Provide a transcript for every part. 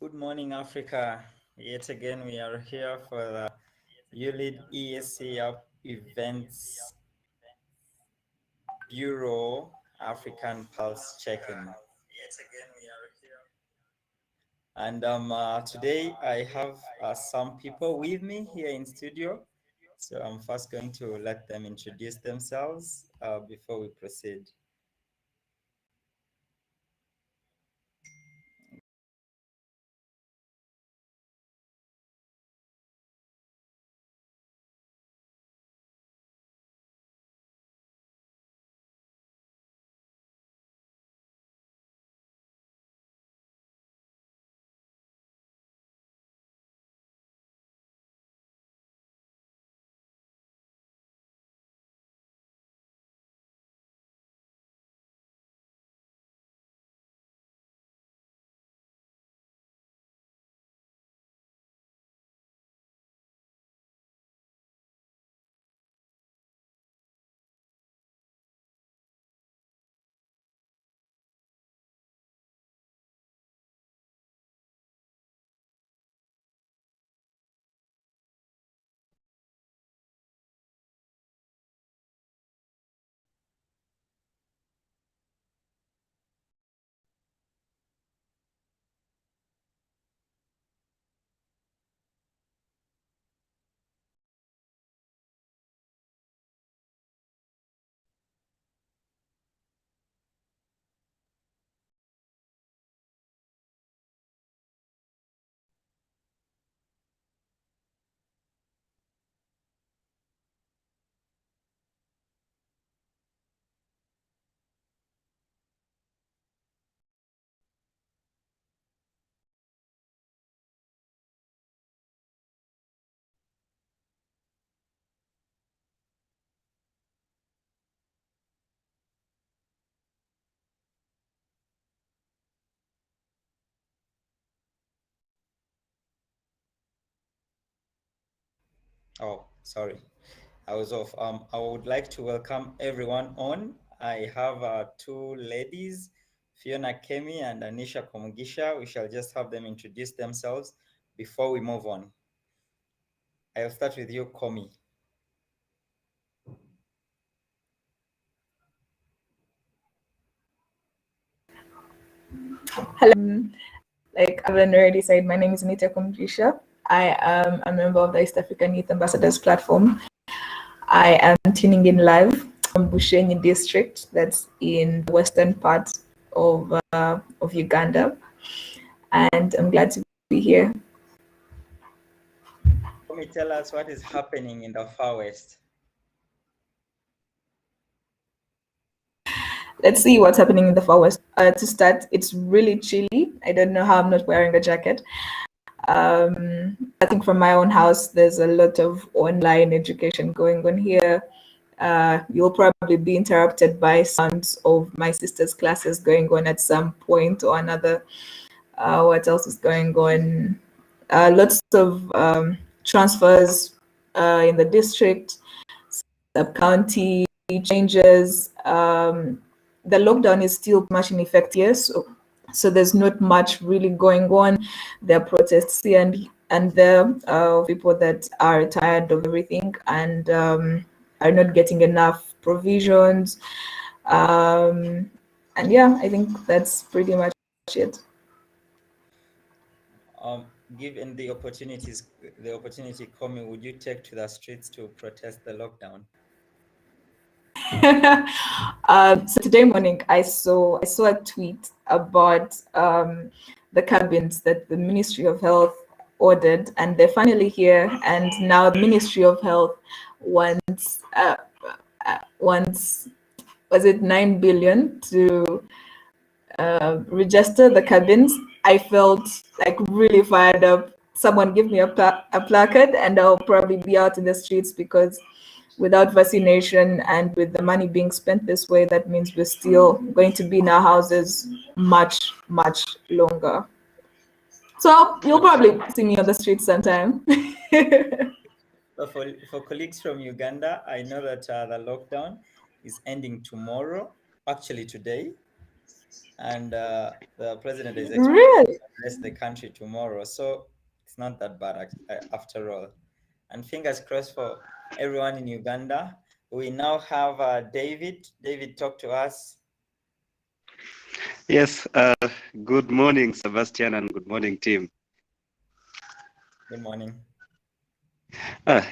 Good morning, Africa. Yet again, we are here for the ULEAD ESC Events Bureau African Pulse Check-in. And today I have some people with me here in studio. So I'm first going to let them introduce themselves before we proceed. Oh, sorry. I was off. I would like to welcome everyone on. I have two ladies, Fiona Kemi and Anisha Komugisha. We shall just have them introduce themselves before we move on. I'll start with you, Komi. Hello. Like I've already said, my name is Anita Komjisha. I am a member of the East African Youth Ambassadors Platform. I am tuning in live from Bushenyi district, that's in the western part of Uganda. And I'm glad to be here. Komi, tell us what is happening in the Far West. Let's see what's happening in the Far West. To start, it's really chilly. I don't know how I'm not wearing a jacket. I think from my own house, there's a lot of online education going on here. You'll probably be interrupted by sounds of my sister's classes going on at some point or another. What else is going on? Lots of transfers in the district, sub-county changes. The lockdown is still much in effect here, so there's not much really going on. There are protests here and there, people that are tired of everything and are not getting enough provisions. And yeah, I think that's pretty much it. Given the opportunity, Komi, would you take to the streets to protest the lockdown? So today morning, I saw a tweet about the cabins that the Ministry of Health ordered, and they're finally here. And now the Ministry of Health wants was it 9 billion to register the cabins. I felt like really fired up. Someone give me a placard, and I'll probably be out in the streets because without vaccination and with the money being spent this way, that means we're still going to be in our houses much, much longer. So you'll probably see me on the streets sometime. So for colleagues from Uganda, I know that the lockdown is ending tomorrow, actually today. and the president is expected to Really? address the country tomorrow. So it's not that bad after all. And fingers crossed for everyone in Uganda. We now have David. David, talk to us. Yes, good morning, Sebastian, and good morning, team. Good morning.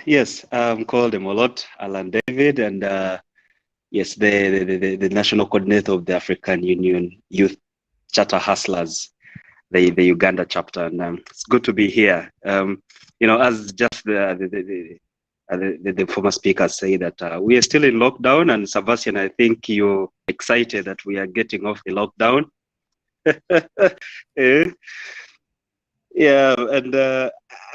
Yes, I'm called Emolot Alan David, and yes, the national coordinator of the African Union Youth Charter Hustlers, the Uganda chapter, and it's good to be here. As just the former speaker say that we are still in lockdown, and Sebastian, I think you're excited that we are getting off the lockdown. Eh? Yeah, and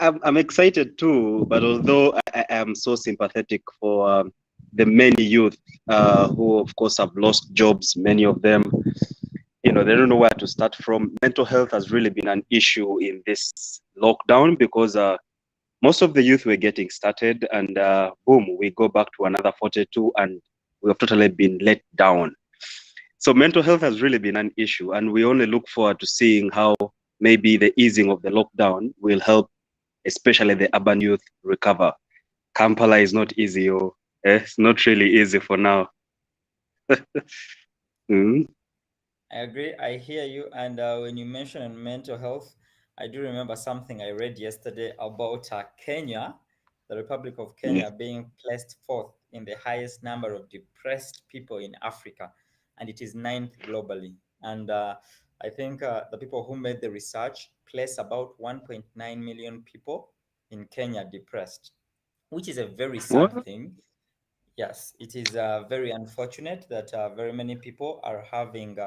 I'm excited too. But although I am so sympathetic for the many youth who, of course, have lost jobs, many of them, they don't know where to start from. Mental health has really been an issue in this lockdown because most of the youth were getting started, and boom, we go back to another 42, and we have totally been let down. So mental health has really been an issue, and we only look forward to seeing how maybe the easing of the lockdown will help, especially the urban youth, recover. Kampala is not easy, it's not really easy for now. Mm. I agree. I hear you. And when you mention mental health, I do remember something I read yesterday about Kenya, the Republic of Yeah. Kenya, being placed fourth in the highest number of depressed people in Africa, and it is ninth globally. And I think the people who made the research place about 1.9 million people in Kenya depressed, which is a very sad What? thing. Yes, it is very unfortunate that very many people are having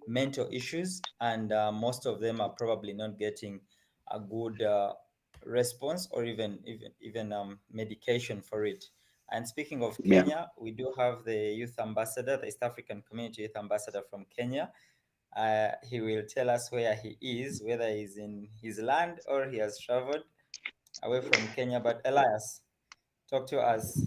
mental issues, and most of them are probably not getting a good response or even medication for it. And speaking of Yeah. Kenya, we do have the youth ambassador, the East African Community Youth Ambassador from Kenya. He will tell us where he is, whether he's in his land or he has traveled away from Kenya. But Elias, talk to us.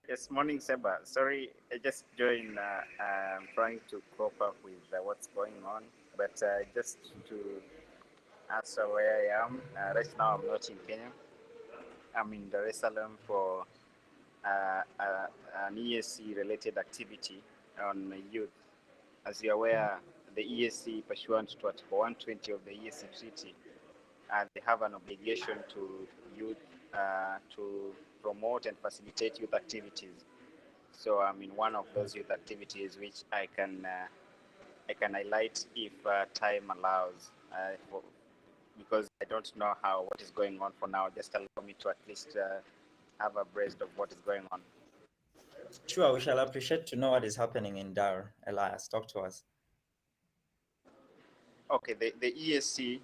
Yes, morning, Seba. Sorry, I just joined. I'm trying to cope up with what's going on, but just to answer where I am, right now I'm not in Kenya. I'm in Dar es Salaam for an ESC related activity on youth. As you're aware, the ESC, pursuant to Article 120 of the ESC Treaty, they have an obligation to youth to promote and facilitate youth activities. So I'm in one of those youth activities which I can highlight if time allows, because I don't know what is going on for now. Just allow me to at least have a breast of what is going on. Sure, we shall appreciate to know what is happening in Dar. Elias, talk to us. Okay, the ESC,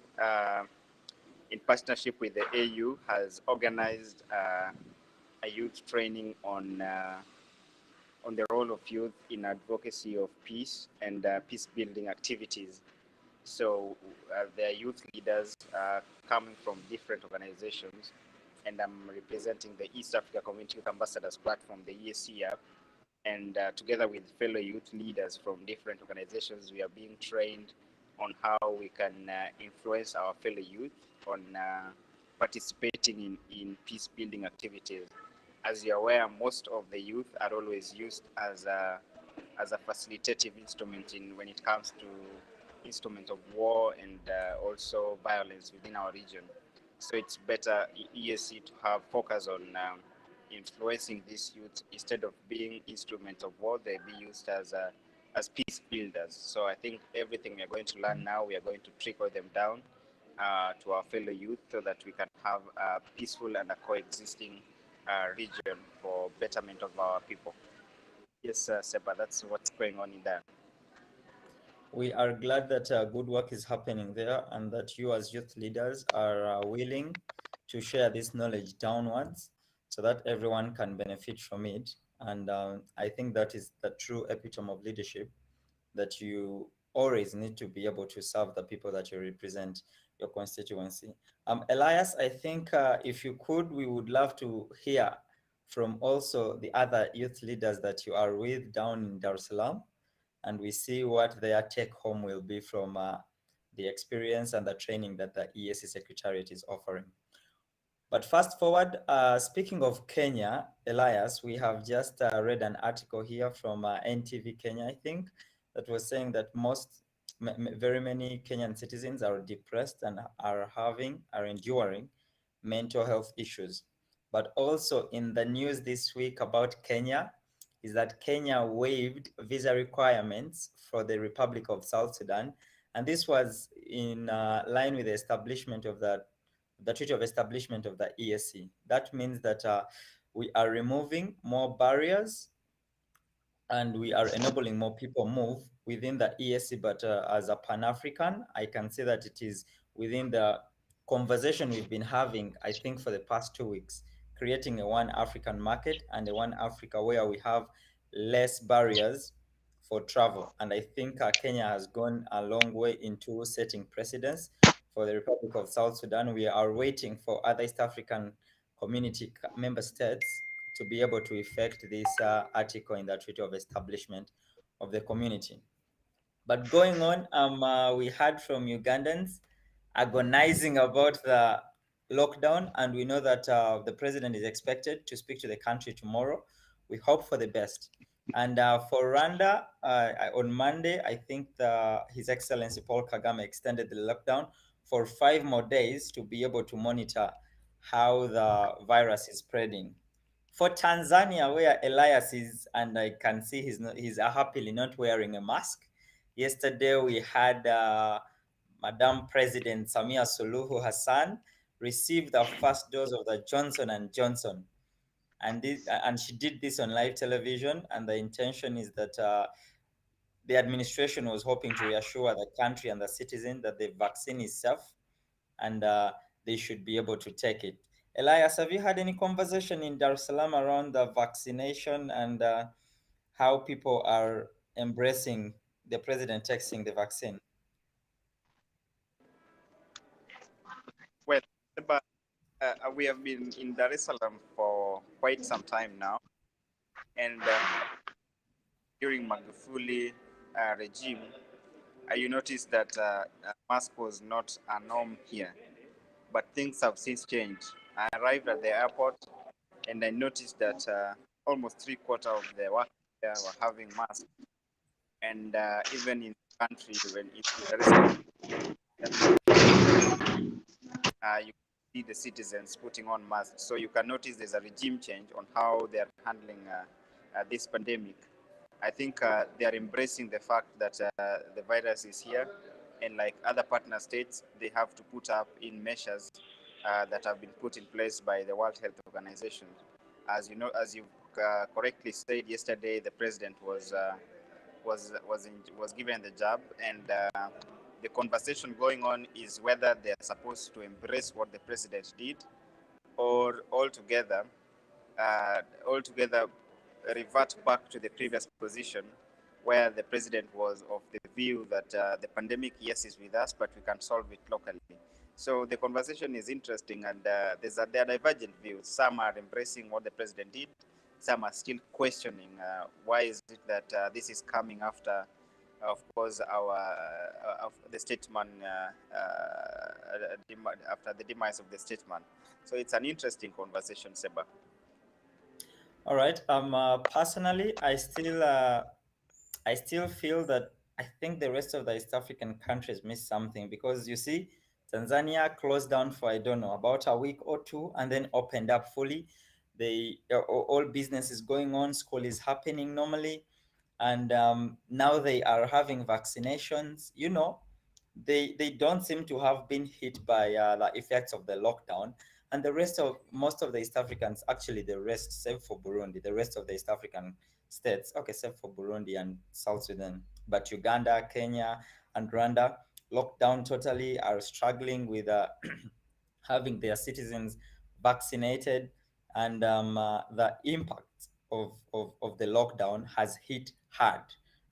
in partnership with the AU, has organized a youth training on the role of youth in advocacy of peace and peace building activities. So there are youth leaders coming from different organizations, and I'm representing the East Africa Community Youth Ambassadors Platform, the ESC app, and together with fellow youth leaders from different organizations, we are being trained on how we can influence our fellow youth on participating in peace building activities. As you're aware, most of the youth are always used as a facilitative instrument when it comes to instruments of war and also violence within our region. So it's better ESC to have focus on influencing these youth instead of being instruments of war. They be used as peace builders. So I think everything we are going to learn now, we are going to trickle them down to our fellow youth so that we can have a peaceful and a coexisting region for betterment of our people. Yes, Seba, that's what's going on in there. We are glad that good work is happening there and that you as youth leaders are willing to share this knowledge downwards so that everyone can benefit from it. And I think that is the true epitome of leadership, that you always need to be able to serve the people that you represent, your constituency. Elias, I think if you could, we would love to hear from also the other youth leaders that you are with down in Dar es Salaam, and we see what their take home will be from the experience and the training that the EAC Secretariat is offering. But fast forward, speaking of Kenya, Elias, we have just read an article here from NTV Kenya, I think, that was saying that very many Kenyan citizens are depressed and are enduring mental health issues. But also in the news this week about Kenya is that Kenya waived visa requirements for the Republic of South Sudan. And this was in line with the establishment of the Treaty of Establishment of the EAC. That means that we are removing more barriers and we are enabling more people move within the EAC, but as a Pan-African, I can say that it is within the conversation we've been having, I think, for the past 2 weeks, creating a one African market and a one Africa where we have less barriers for travel. And I think Kenya has gone a long way into setting precedents for the Republic of South Sudan. We are waiting for other East African community member states to be able to effect this article in the Treaty of Establishment of the Community. But going on, we heard from Ugandans agonizing about the lockdown, and we know that the president is expected to speak to the country tomorrow. We hope for the best. And for Rwanda, on Monday, I think His Excellency Paul Kagame extended the lockdown for 5 more days to be able to monitor how the virus is spreading. For Tanzania, where Elias is, and I can see he's happily not wearing a mask. Yesterday, we had Madam President Samia Suluhu Hassan receive the first dose of the Johnson & Johnson. And she did this on live television. And the intention is that the administration was hoping to reassure the country and the citizen that the vaccine is safe and they should be able to take it. Elias, have you had any conversation in Dar es Salaam around the vaccination and how people are embracing the president taking the vaccine? Well, but we have been in Dar es Salaam for quite some time now, and during Magufuli regime, you noticed that mask was not a norm here, but things have since changed. I arrived at the airport and I noticed that almost 3/4 of the workers there were having masks, and even in the country, when it's you see the citizens putting on masks. So you can notice there's a regime change on how they're handling this pandemic. I think they are embracing the fact that the virus is here, and like other partner states, they have to put up in measures that have been put in place by the World Health Organization. As you know, as you correctly said yesterday, the president was given the jab, and the conversation going on is whether they're supposed to embrace what the president did, or altogether revert back to the previous position, where the president was of the view that the pandemic, yes, is with us, but we can solve it locally. So the conversation is interesting, and there are divergent views. Some are embracing what the president did. Some are still questioning why is it that this is coming after, of course, the statesman, after the demise of the statesman. So it's an interesting conversation, Seba. All right. Personally, I still feel that I think the rest of the East African countries missed something, because you see, Tanzania closed down for, I don't know, about a week or two, and then opened up fully. All business is going on, school is happening normally, and now they are having vaccinations. You know, they don't seem to have been hit by the effects of the lockdown. And most of the East Africans, actually the rest, save for Burundi, the rest of the East African states, okay, except for Burundi and South Sudan, but Uganda, Kenya, and Rwanda, locked down totally, are struggling with having their citizens vaccinated, and the impact of the lockdown has hit hard.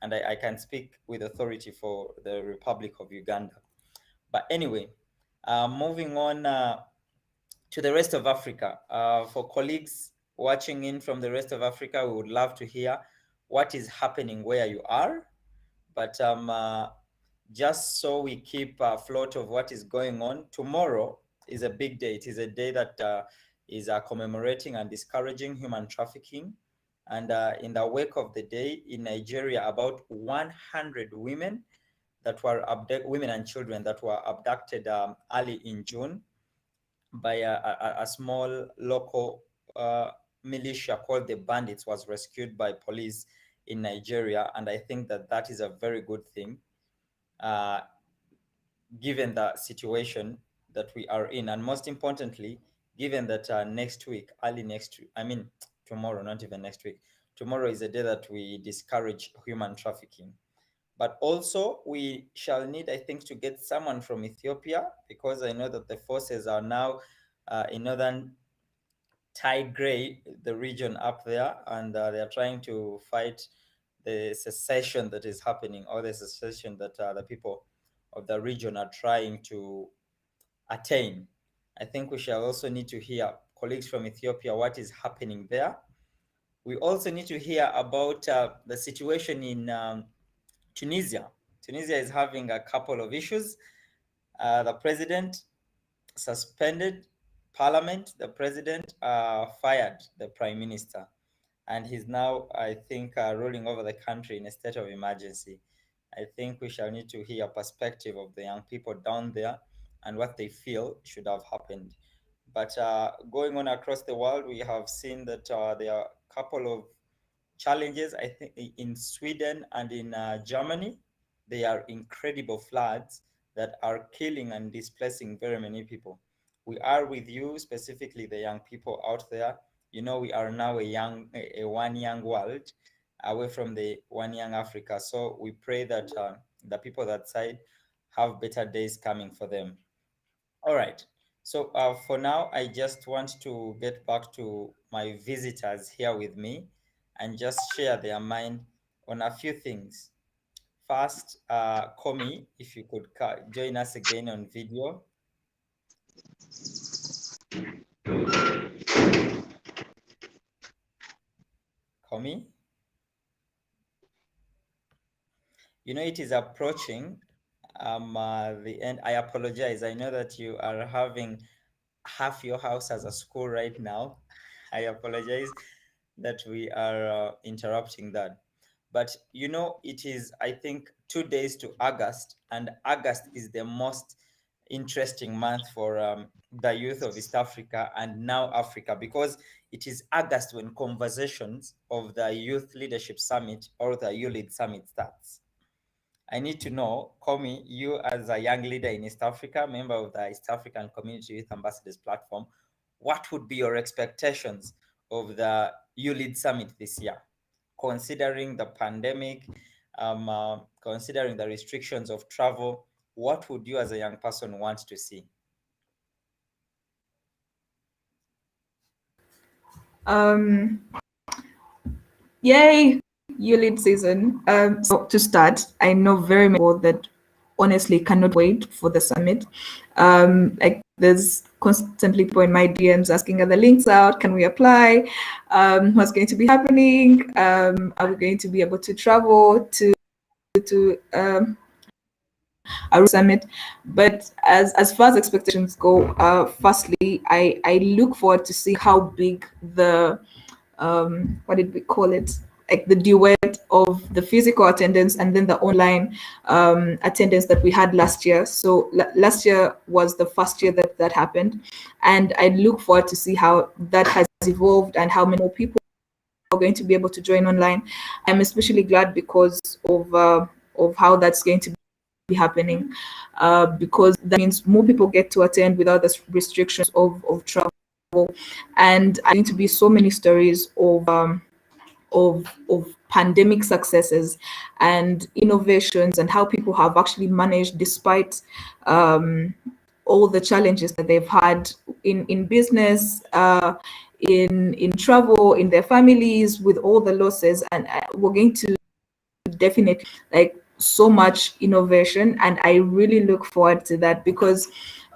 And I can speak with authority for the Republic of Uganda. But anyway, moving on to the rest of Africa, for colleagues watching in from the rest of Africa, we would love to hear what is happening where you are. But just so we keep afloat of what is going on, tomorrow is a big day. It is a day that is commemorating and discouraging human trafficking. And in the wake of the day in Nigeria, about 100 women that were women and children that were abducted early in June by a small local militia called the Bandits was rescued by police in Nigeria. And I think that that is a very good thing, given the situation that we are in. And most importantly, given that next week, early next week, I mean, tomorrow, not even next week, tomorrow is a day that we discourage human trafficking. But also we shall need, I think, to get someone from Ethiopia, because I know that the forces are now in northern Tigray, the region up there, and they are trying to fight the secession that is happening, or the secession that the people of the region are trying to attain. I think we shall also need to hear, colleagues from Ethiopia, what is happening there. We also need to hear about the situation in Tunisia. Tunisia is having a couple of issues. The president suspended parliament. The president fired the prime minister, and he's now, I think, ruling over the country in a state of emergency. I think we shall need to hear a perspective of the young people down there and what they feel should have happened. But going on across the world, we have seen that there are a couple of challenges. I think in Sweden and in Germany, there are incredible floods that are killing and displacing very many people. We are with you, specifically the young people out there. You know, we are now a one young world away from the one young Africa. So we pray that the people that side have better days coming for them. All right. So for now, I just want to get back to my visitors here with me and just share their mind on a few things. First, Komi, if you could join us again on video. Komi? You know, it is approaching the end. I apologize. I know that you are having half your house as a school right now. I apologize that we are interrupting that. But you know, it is, I think, 2 days to August, and August is the most interesting month for the youth of East Africa and now Africa, because it is August when conversations of the Youth Leadership Summit, or the YouLead Summit, starts. I need to know, Komi, you as a young leader in East Africa, member of the East African Community Youth Ambassadors Platform, what would be your expectations of the YouLead Summit this year, considering the pandemic, considering the restrictions of travel? What would you as a young person want to see? Yay, YouLead season. So to start, I know very many people that honestly cannot wait for the summit. Like there's constantly people in my DMs asking, are the links out? Can we apply? What's going to be happening? Are we going to be able to travel to a summit? But as far as expectations go, firstly, I look forward to see how big the what did we call it? Like the duet of the physical attendance and then the online attendance that we had last year. So last year was the first year that happened, and I look forward to see how that has evolved and how many more people are going to be able to join online. I'm especially glad because of how that's going to be happening, because that means more people get to attend without the restrictions of travel, and there are going to be so many stories of pandemic successes and innovations and how people have actually managed, despite all the challenges that they've had in business, in travel, in their families, with all the losses. And we're going to definitely like so much innovation, and I really look forward to that, because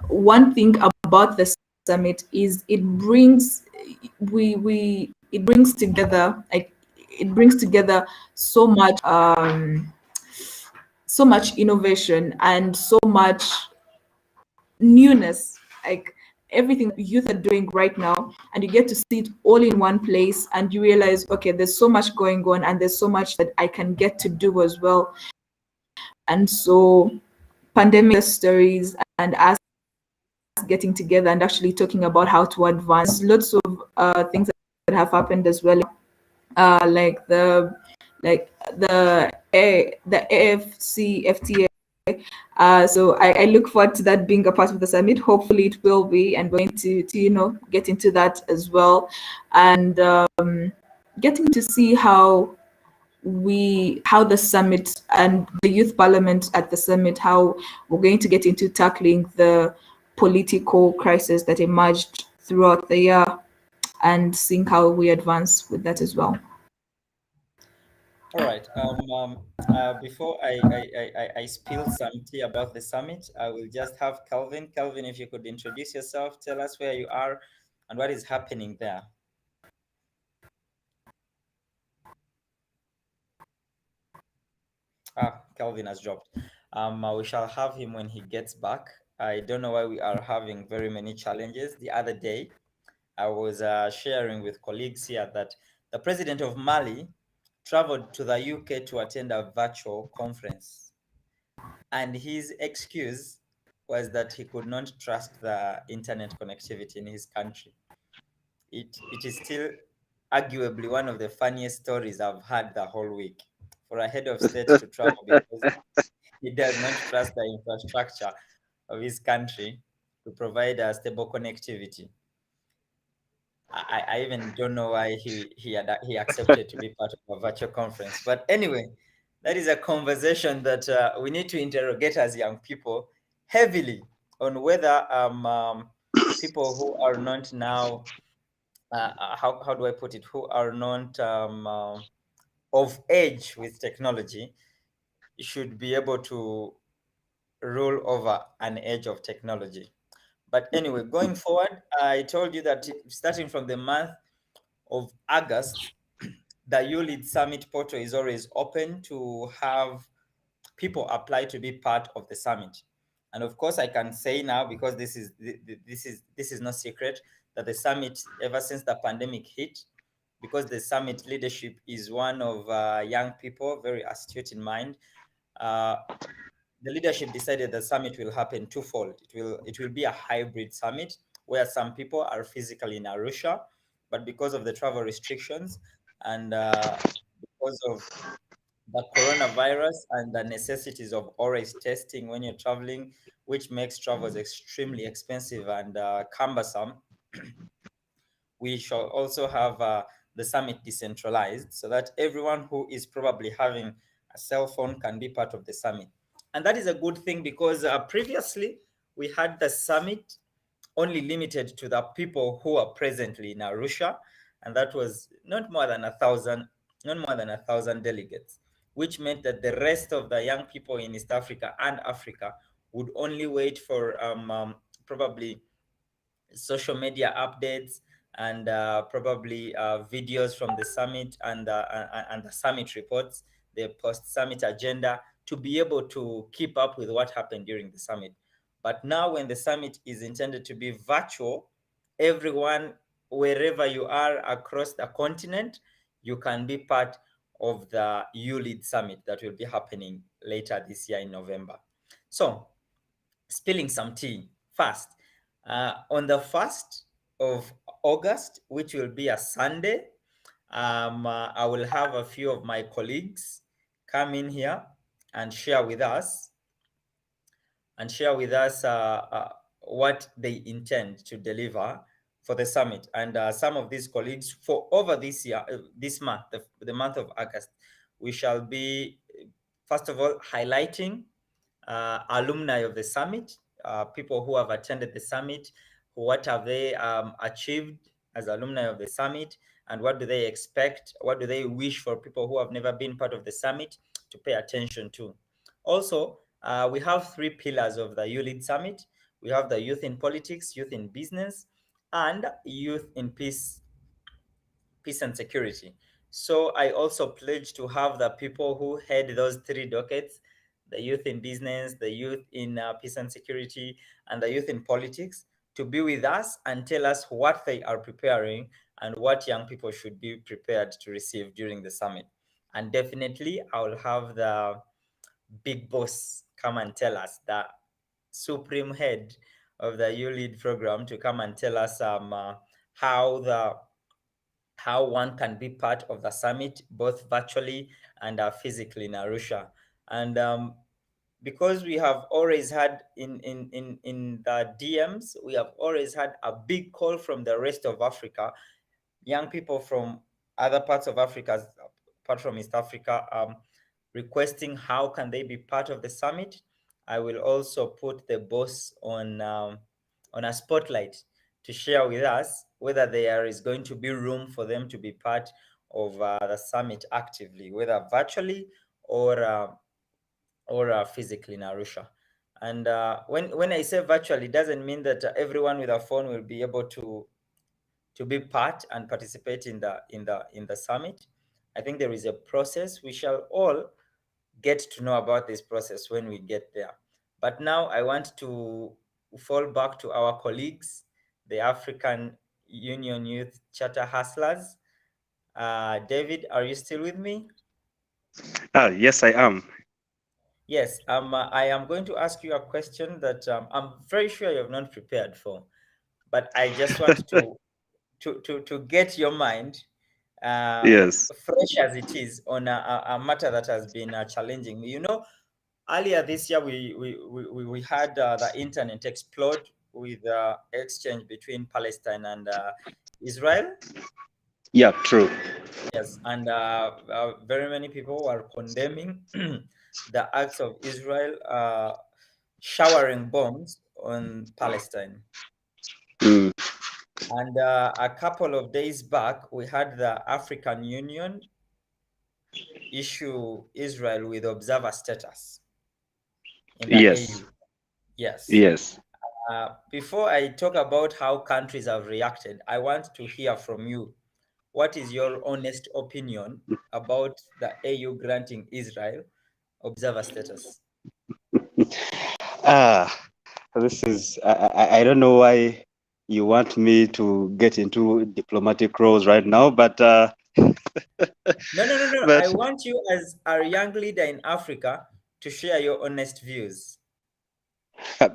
one thing about the summit is it brings it brings together, like, it brings together so much so much innovation and so much newness, like everything youth are doing right now, and you get to see it all in one place, and you realize, okay, there's so much going on, and there's so much that I can get to do as well. And so pandemic stories and us getting together and actually talking about how to advance, lots of things that have happened as well, like the AFC FTA. So I look forward to that being a part of the summit. Hopefully it will be, and we're going to get into that as well, and getting to see how the summit and the youth parliament at the summit, how we're going to get into tackling the political crisis that emerged throughout the year, and seeing how we advance with that as well. All right. Before I spill some tea about the summit, I will just have Calvin. Calvin, if you could introduce yourself, tell us where you are and what is happening there. Calvin has dropped. We shall have him when he gets back. I don't know why we are having very many challenges. The other day, I was sharing with colleagues here that the president of Mali traveled to the UK to attend a virtual conference. And his excuse was that he could not trust the internet connectivity in his country. It is still arguably one of the funniest stories I've had the whole week, for a head of state to travel because he does not trust the infrastructure of his country to provide a stable connectivity. I even don't know why he accepted to be part of a virtual conference. But anyway, that is a conversation that we need to interrogate as young people heavily on whether people who are not now, how do I put it, who are not of age with technology should be able to rule over an age of technology. But anyway, going forward, I told you that starting from the month of August, the ULEAD Summit portal is always open to have people apply to be part of the summit. And of course, I can say now, because this is no secret, that the summit, ever since the pandemic hit, because the summit leadership is one of young people, very astute in mind, the leadership decided the summit will happen twofold. It will be a hybrid summit where some people are physically in Arusha, but because of the travel restrictions and because of the coronavirus and the necessities of always testing when you're traveling, which makes travels extremely expensive and cumbersome, we shall also have the summit decentralized so that everyone who is probably having a cell phone can be part of the summit. And that is a good thing because previously we had the summit only limited to the people who are presently in Arusha, and that was not more than 1,000 delegates, which meant that the rest of the young people in East Africa and Africa would only wait for probably social media updates and probably videos from the summit and the summit reports, the post-summit agenda, to be able to keep up with what happened during the summit. But now when the summit is intended to be virtual, everyone, wherever you are across the continent, you can be part of the ULEAD summit that will be happening later this year in November. So, spilling some tea first. On the 1st of August, which will be a Sunday, I will have a few of my colleagues come in here and share with us what they intend to deliver for the summit. And some of these colleagues, for over this year, this month, the month of August, we shall be, first of all, highlighting alumni of the summit, people who have attended the summit, what have they achieved as alumni of the summit, and what do they expect, what do they wish for people who have never been part of the summit to pay attention to. Also, we have 3 pillars of the ULEAD summit. We have the youth in politics, youth in business, and youth in peace and security. So I also pledge to have the people who head those three dockets, the youth in business, the youth in peace and security, and the youth in politics, to be with us and tell us what they are preparing and what young people should be prepared to receive during the summit. And definitely, I will have the big boss come and tell us, the supreme head of the U-Lead program, to come and tell us how one can be part of the summit, both virtually and physically in Arusha. And because we have always had in the DMs, we have always had a big call from the rest of Africa, young people from other parts of Africa, apart from East Africa, requesting how can they be part of the summit. I will also put the boss on a spotlight to share with us whether there is going to be room for them to be part of the summit actively, whether virtually or physically in Arusha. And when I say virtually, it doesn't mean that everyone with a phone will be able to be part and participate in the summit. I think there is a process. We shall all get to know about this process when we get there. But now I want to fall back to our colleagues, the African Union Youth Charter Hustlers. David, are you still with me? Yes, I am. Yes, I am going to ask you a question that I'm very sure you have not prepared for, but I just want to get your mind Yes. fresh as it is on a matter that has been challenging me. You know, earlier this year we had the internet explode with exchange between Palestine and Israel. Yeah, true. Yes, and very many people were condemning the acts of Israel showering bombs on Palestine. Mm. And a couple of days back, we had the African Union issue Israel with observer status in the Yes. AU. Yes. Yes. Before I talk about how countries have reacted, I want to hear from you. What is your honest opinion about the AU granting Israel observer status? Ah, this is, I don't know why you want me to get into diplomatic roles right now, but No. I but want you as a young leader in Africa to share your honest views.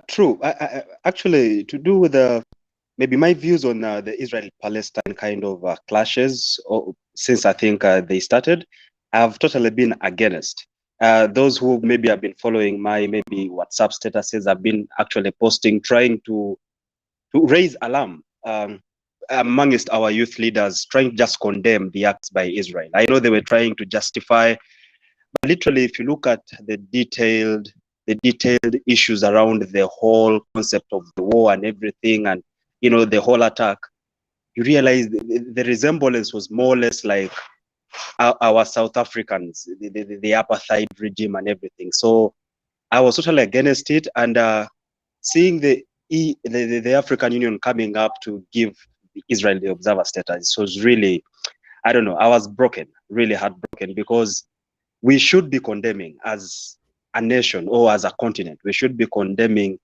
true. Actually, to do with maybe my views on the Israel-Palestine kind of clashes, or, since I think they started, I've totally been against. Those who maybe have been following my maybe WhatsApp statuses have been actually posting, trying to raise alarm amongst our youth leaders, trying to just condemn the acts by Israel. I know they were trying to justify, but literally, if you look at the detailed issues around the whole concept of the war and everything, and the whole attack, you realize the resemblance was more or less like our South Africans, the apartheid regime and everything. So I was totally against it, and seeing the African Union coming up to give Israel the observer status was really, I don't know, I was broken, really heartbroken, because we should be condemning as a nation or as a continent. We should be condemning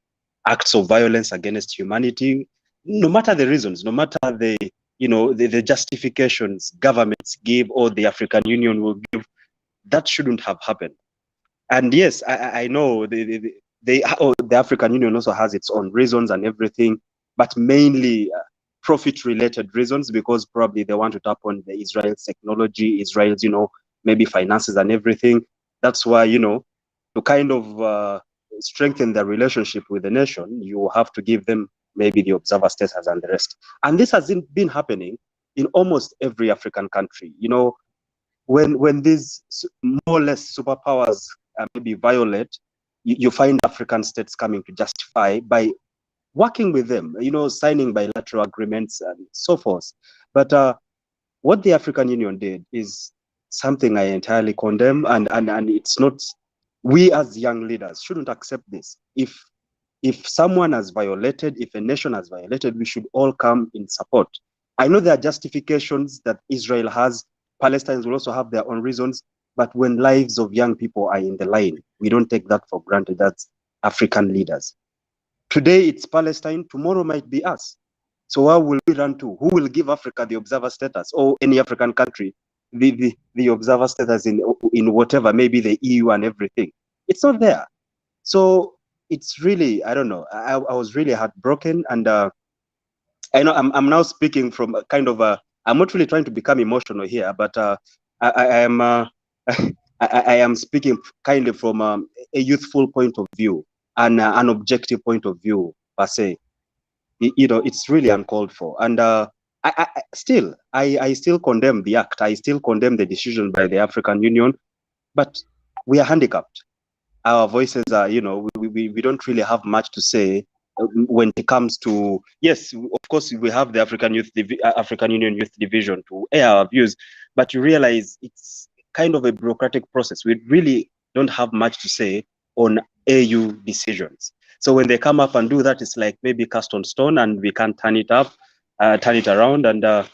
acts of violence against humanity, no matter the reasons, no matter the justifications governments give or the African Union will give. That shouldn't have happened. And yes, I know the African Union also has its own reasons and everything, but mainly profit-related reasons, because probably they want to tap on the Israel's technology, Israel's, maybe finances and everything. That's why, to kind of strengthen the relationship with the nation, you have to give them maybe the observer status and the rest. And this has been happening in almost every African country. When these more or less superpowers maybe violate, you find African states coming to justify by working with them, signing bilateral agreements and so forth. But what the African Union did is something I entirely condemn, and it's not, we as young leaders shouldn't accept this. If If someone has violated, if a nation has violated, we should all come in support. I know there are justifications that Israel has. Palestinians will also have their own reasons. But when lives of young people are in the line, we don't take that for granted. That's African leaders. Today it's Palestine, tomorrow might be us. So where will we run to? Who will give Africa the observer status, or any African country the observer status in whatever, maybe the EU and everything? It's not there. So it's really, I don't know. I was really heartbroken, and I know I'm now speaking from a kind of a. I'm not really trying to become emotional here, but I am I am speaking kind of from a youthful point of view and an objective point of view per se. You know, it's really uncalled for, and I still condemn the act. I still condemn the decision by the African Union, but we are handicapped. Our voices are, you know, we don't really have much to say when it comes to, yes, of course we have the African Union Youth Division to air our views, but you realize it's kind of a bureaucratic process. We really don't have much to say on AU decisions. So when they come up and do that, it's like maybe cast on stone, and we can't turn it around. And the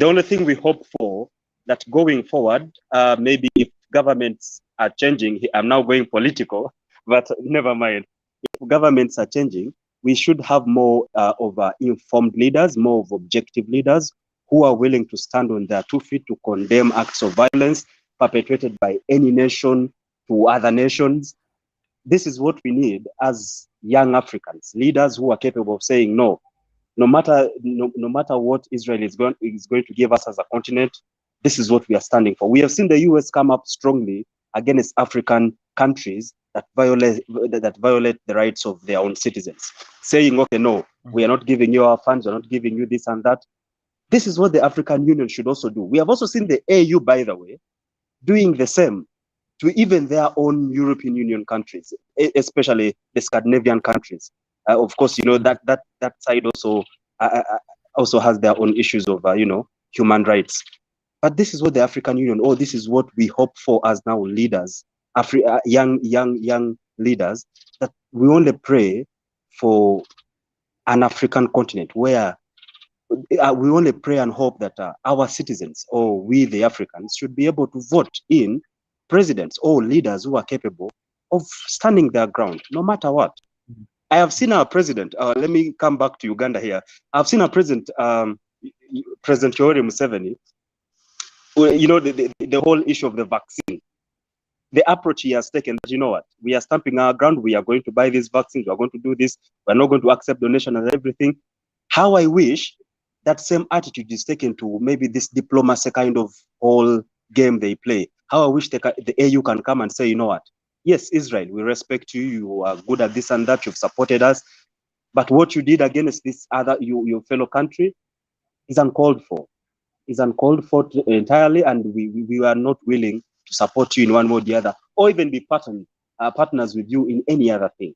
only thing we hope for, that going forward, maybe if governments are changing, I'm now going political, but never mind. If governments are changing, we should have more of informed leaders, more of objective leaders who are willing to stand on their 2 feet to condemn acts of violence perpetrated by any nation to other nations. This is what we need as young Africans, leaders who are capable of saying no. No matter what Israel is going to give us as a continent, this is what we are standing for. We have seen the US come up strongly against African countries that violate the rights of their own citizens, saying, okay, no, we are not giving you our funds, we're not giving you this and that. This is what the African Union should also do. We have also seen the AU, by the way, doing the same to even their own European Union countries, especially the Scandinavian countries. Of course, you know, that side also has their own issues of human rights. But this is what the African Union, this is what we hope for as now leaders, young leaders, that we only pray for an African continent where we only pray and hope that our citizens, or we the Africans, should be able to vote in presidents or leaders who are capable of standing their ground, no matter what. I have seen our president. Let me come back to Uganda here. I've seen our president, President Yoweri Museveni. You know, the whole issue of the vaccine. The approach he has taken, you know what? We are stamping our ground. We are going to buy these vaccines. We are going to do this. We are not going to accept donation and everything. How I wish that same attitude is taken to maybe this diplomacy kind of whole game they play. How I wish the AU can come and say, you know what? Yes, Israel, we respect you. You are good at this and that. You've supported us. But what you did against this other, your fellow country, is uncalled for. Is uncalled for entirely, and we are not willing to support you in one way or the other, or even be partners with you in any other thing.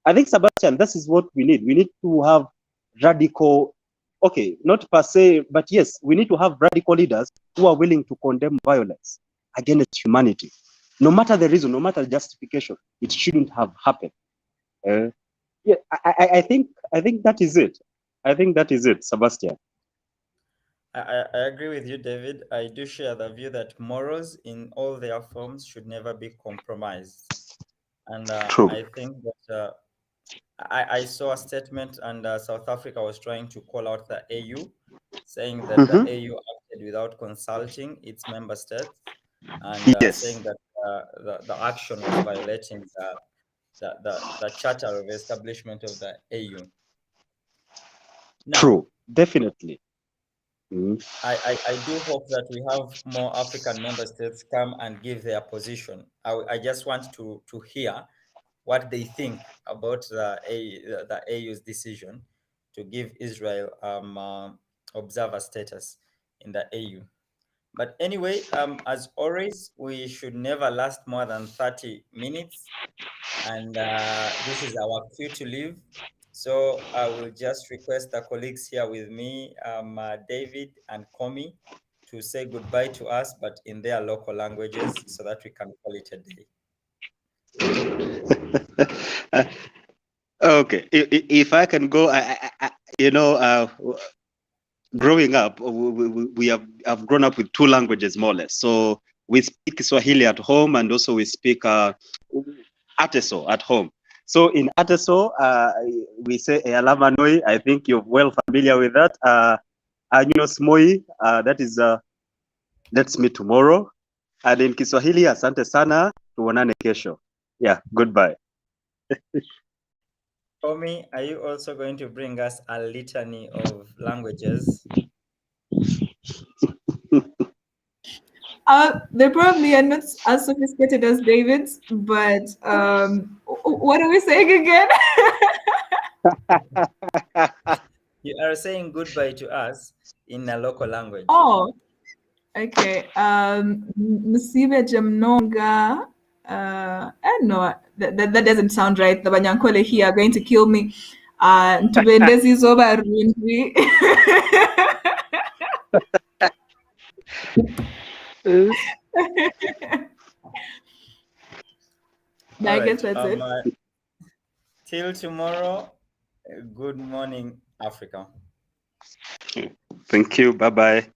I think, Sebastian, this is what we need. We need to have radical, okay, not per se, but yes, we need to have radical leaders who are willing to condemn violence against humanity. No matter the reason, no matter the justification, it shouldn't have happened. Yeah, I think that is it. I think that is it, Sebastian. I agree with you, David. I do share the view that morals in all their forms should never be compromised. And I think that I saw a statement, and South Africa was trying to call out the AU, saying that the AU acted without consulting its member states, and saying that the action was violating the charter of establishment of the AU. Now, true, definitely. I do hope that we have more African member states come and give their position. I just want to hear what they think about the AU's decision to give Israel observer status in the AU. But anyway, as always, we should never last more than 30 minutes. And this is our cue to leave. So I will just request the colleagues here with me, David and Komi, to say goodbye to us, but in their local languages, so that we can call it a day. Okay, if I can go, growing up, I've grown up with two languages more or less. So we speak Swahili at home, and also we speak Ateso at home. So in Ateso, we say Ealama Noi. I think you're well familiar with that. Anyos Moi, that is let's meet tomorrow. And in Kiswahili, asante sana, tuonane kesho. Yeah, goodbye. Tommy, are you also going to bring us a litany of languages? They probably are not as sophisticated as David's, but what are we saying again? You are saying goodbye to us in a local language. Oh, okay. Msibe Jamnonga. No, that doesn't sound right. The Banyankole here are going to kill me. Ntubendezi zoba rundwi. I guess that's it. Till tomorrow, good morning, Africa. Thank you. Bye-bye.